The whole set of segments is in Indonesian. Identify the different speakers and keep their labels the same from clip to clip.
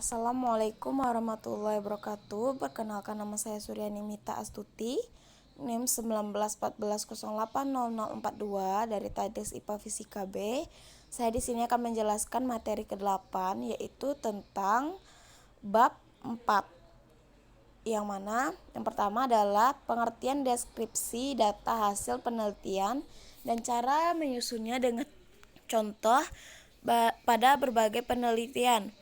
Speaker 1: Assalamualaikum warahmatullahi wabarakatuh. Perkenalkan, nama saya Suryani Mita Astuti, NIM 1914080042 dari Tadris IPA Fisika B. Saya di sini akan menjelaskan materi ke-8, yaitu tentang bab 4. Yang mana yang pertama adalah pengertian deskripsi data hasil penelitian dan cara menyusunnya dengan contoh pada berbagai penelitian.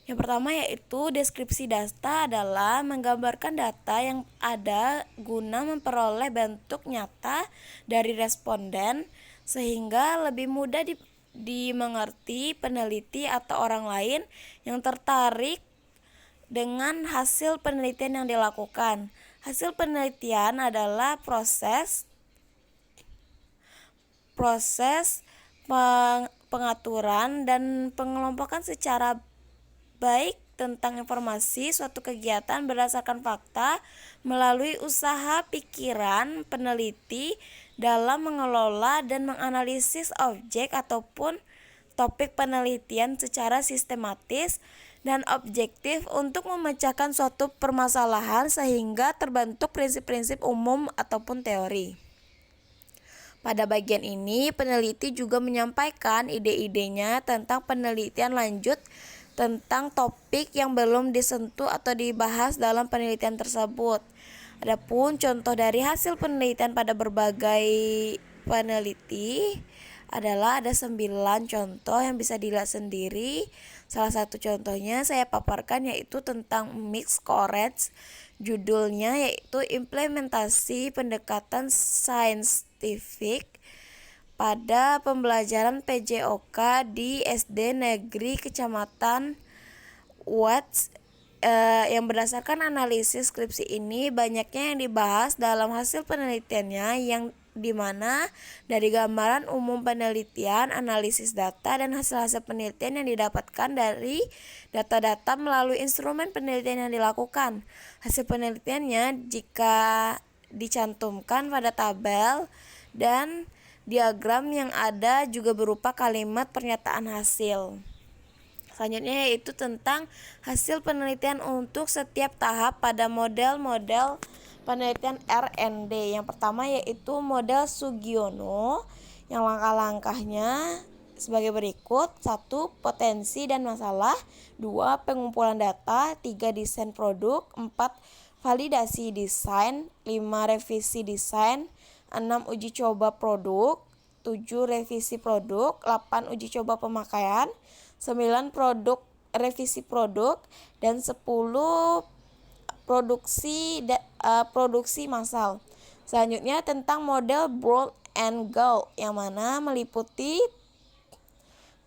Speaker 1: Yang pertama yaitu deskripsi data adalah menggambarkan data yang ada guna memperoleh bentuk nyata dari responden sehingga lebih mudah dimengerti peneliti atau orang lain yang tertarik dengan hasil penelitian yang dilakukan. Hasil penelitian adalah proses pengaturan dan pengelompokan secara baik tentang informasi suatu kegiatan berdasarkan fakta melalui usaha pikiran peneliti dalam mengelola dan menganalisis objek ataupun topik penelitian secara sistematis dan objektif untuk memecahkan suatu permasalahan sehingga terbentuk prinsip-prinsip umum ataupun teori. Pada bagian ini, peneliti juga menyampaikan ide-idenya tentang penelitian lanjut tentang topik yang belum disentuh atau dibahas dalam penelitian tersebut. Adapun contoh dari hasil penelitian pada berbagai peneliti adalah ada 9 contoh yang bisa dilihat sendiri. Salah satu contohnya saya paparkan yaitu tentang mixed courage. Judulnya yaitu implementasi pendekatan saintifik pada pembelajaran PJOK di SD Negeri Kecamatan Watts. Yang berdasarkan analisis skripsi ini, banyaknya yang dibahas dalam hasil penelitiannya yang dimana dari gambaran umum penelitian, analisis data, dan hasil-hasil penelitian yang didapatkan dari data-data melalui instrumen penelitian yang dilakukan. Hasil penelitiannya jika dicantumkan pada tabel dan diagram yang ada juga berupa kalimat pernyataan hasil. Selanjutnya yaitu tentang hasil penelitian untuk setiap tahap pada model-model penelitian R&D. Yang pertama yaitu model Sugiono, yang langkah-langkahnya sebagai berikut: 1. Potensi dan masalah, 2. Pengumpulan data, 3. Desain produk, 4. Validasi desain, 5. Revisi desain, 6. Uji coba produk, 7. Revisi produk, 8. Uji coba pemakaian, 9. Revisi produk, dan 10. Produksi massal. Selanjutnya tentang model Broad and Goal, yang mana meliputi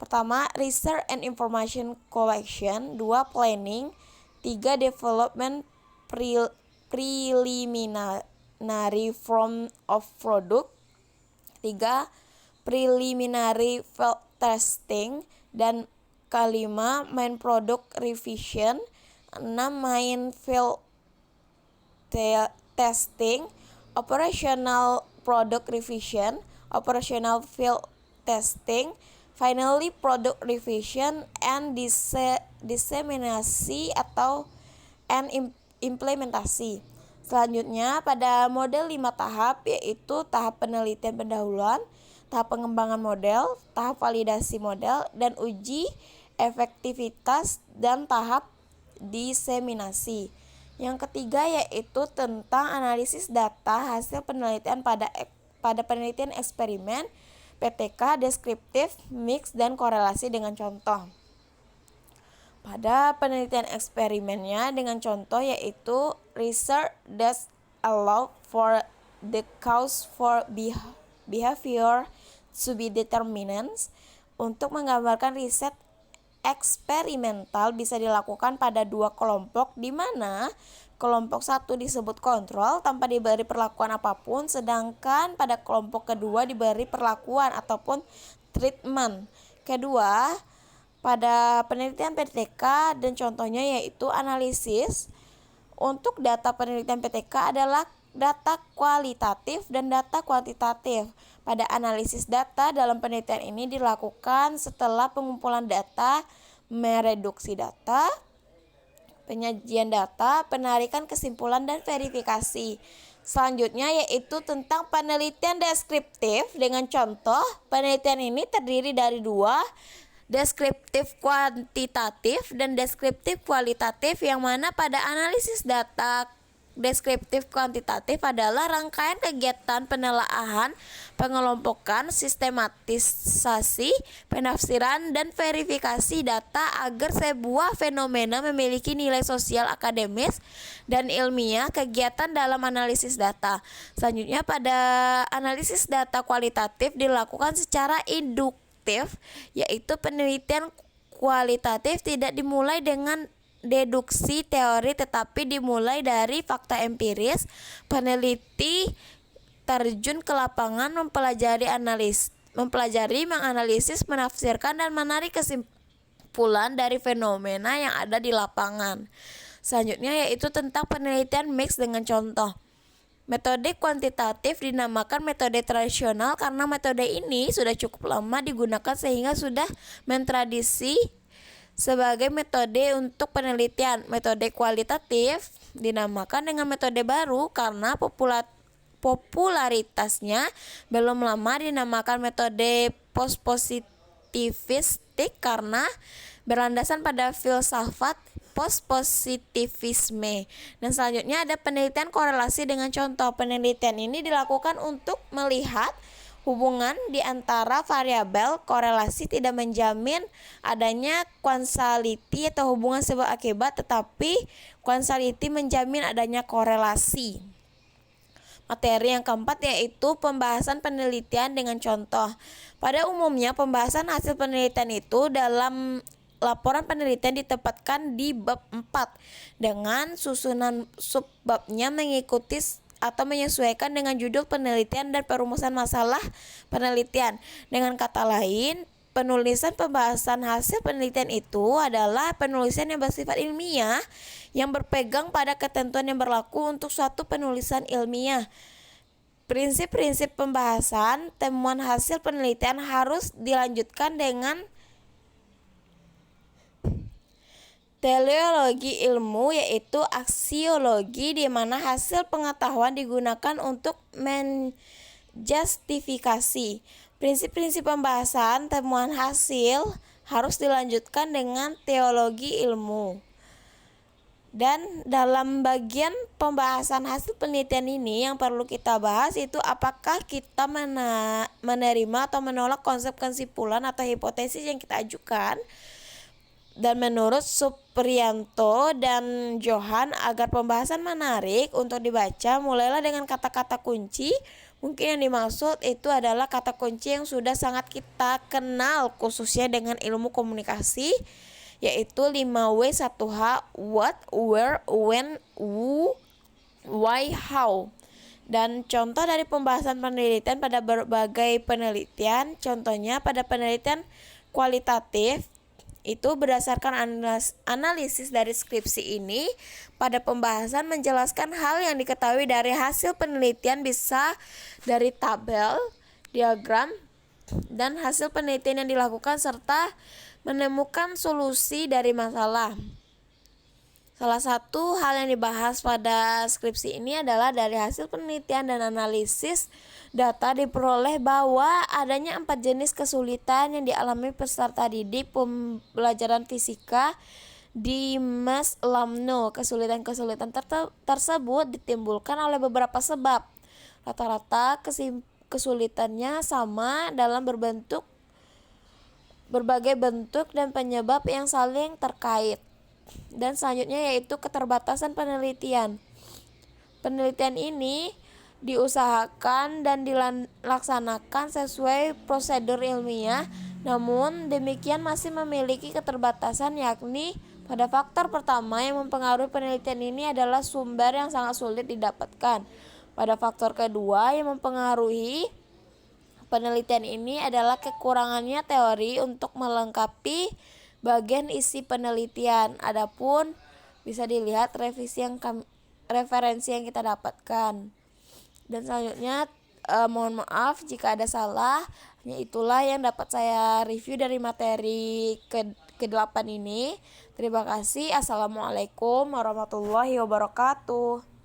Speaker 1: pertama research and information collection, 2. Planning, 3. Development preliminary form of product, 3. Preliminary field testing, dan kelima main product revision, 6. Main field testing, operational product revision, operational field testing, finally product revision and disseminasi atau implementasi. Selanjutnya pada model 5 tahap, yaitu tahap penelitian pendahuluan, tahap pengembangan model, tahap validasi model, dan uji efektivitas, dan tahap diseminasi. Yang ketiga yaitu tentang analisis data hasil penelitian pada penelitian eksperimen, PTK, deskriptif, mix, dan korelasi dengan contoh. Pada penelitian eksperimennya dengan contoh yaitu research that allow for the cause for behavior to be determinants. Untuk menggambarkan riset eksperimental bisa dilakukan pada 2 kelompok, di mana kelompok 1 disebut kontrol tanpa diberi perlakuan apapun, sedangkan pada kelompok kedua diberi perlakuan ataupun treatment. Kedua, pada penelitian PTK dan contohnya yaitu analisis. Untuk data penelitian PTK adalah data kualitatif dan data kuantitatif. Pada analisis data dalam penelitian ini dilakukan setelah pengumpulan data, mereduksi data, penyajian data, penarikan kesimpulan, dan verifikasi. Selanjutnya yaitu tentang penelitian deskriptif dengan contoh. Penelitian ini terdiri dari dua, deskriptif kuantitatif dan deskriptif kualitatif, yang mana pada analisis data deskriptif kuantitatif adalah rangkaian kegiatan penelaahan, pengelompokan, sistematisasi, penafsiran, dan verifikasi data agar sebuah fenomena memiliki nilai sosial, akademis, dan ilmiah. Kegiatan dalam analisis data. Selanjutnya pada analisis data kualitatif dilakukan secara induktif, yaitu penelitian kualitatif tidak dimulai dengan deduksi teori tetapi dimulai dari fakta empiris. Peneliti terjun ke lapangan mempelajari, menganalisis, menafsirkan, dan menarik kesimpulan dari fenomena yang ada di lapangan. Selanjutnya yaitu tentang penelitian mix dengan contoh. Metode kuantitatif dinamakan metode tradisional karena metode ini sudah cukup lama digunakan sehingga sudah mentradisi sebagai metode untuk penelitian. Metode kualitatif dinamakan dengan metode baru karena popularitasnya belum lama dinamakan metode postpositivistik karena berlandasan pada filsafat postpositivisme. Dan selanjutnya ada penelitian korelasi dengan contoh. Penelitian ini dilakukan untuk melihat hubungan di antara variabel. Korelasi tidak menjamin adanya kausaliti atau hubungan sebab akibat, tetapi kausaliti menjamin adanya korelasi. Materi yang keempat yaitu pembahasan penelitian dengan contoh. Pada umumnya pembahasan hasil penelitian itu dalam laporan penelitian ditempatkan di bab 4 dengan susunan subbabnya mengikuti atau menyesuaikan dengan judul penelitian dan perumusan masalah penelitian. Dengan kata lain, penulisan pembahasan hasil penelitian itu adalah penulisan yang bersifat ilmiah yang berpegang pada ketentuan yang berlaku untuk suatu penulisan ilmiah. Prinsip-prinsip pembahasan temuan hasil penelitian harus dilanjutkan dengan teleologi ilmu, yaitu aksiologi, di mana hasil pengetahuan digunakan untuk menjustifikasi. Prinsip-prinsip pembahasan temuan hasil harus dilanjutkan dengan teologi ilmu. Dan dalam bagian pembahasan hasil penelitian ini yang perlu kita bahas itu apakah kita menerima atau menolak konsep kesimpulan atau hipotesis yang kita ajukan. Dan menurut Supriyanto dan Johan, agar pembahasan menarik untuk dibaca, mulailah dengan kata-kata kunci. Mungkin yang dimaksud itu adalah kata kunci yang sudah sangat kita kenal khususnya dengan ilmu komunikasi, yaitu 5W 1H: what, where, when, who, why, how. Dan contoh dari pembahasan penelitian pada berbagai penelitian, contohnya pada penelitian kualitatif, itu berdasarkan analisis dari skripsi ini, pada pembahasan menjelaskan hal yang diketahui dari hasil penelitian bisa dari tabel, diagram, dan hasil penelitian yang dilakukan serta menemukan solusi dari masalah. Salah satu hal yang dibahas pada skripsi ini adalah dari hasil penelitian dan analisis data diperoleh bahwa adanya 4 jenis kesulitan yang dialami peserta didik pembelajaran fisika di Mas Lamno. Kesulitan-kesulitan tersebut ditimbulkan oleh beberapa sebab. Rata-rata kesulitannya sama dalam berbagai bentuk dan penyebab yang saling terkait. Dan selanjutnya yaitu keterbatasan penelitian. Penelitian ini diusahakan dan dilaksanakan sesuai prosedur ilmiah, namun demikian masih memiliki keterbatasan, yakni pada faktor pertama yang mempengaruhi penelitian ini adalah sumber yang sangat sulit didapatkan. Pada faktor kedua yang mempengaruhi penelitian ini adalah kekurangannya teori untuk melengkapi bagian isi penelitian. Adapun bisa dilihat referensi yang kita dapatkan. Dan selanjutnya mohon maaf jika ada salah. Hanya itulah yang dapat saya review dari materi ke-8 ini. Terima kasih. Assalamualaikum warahmatullahi wabarakatuh.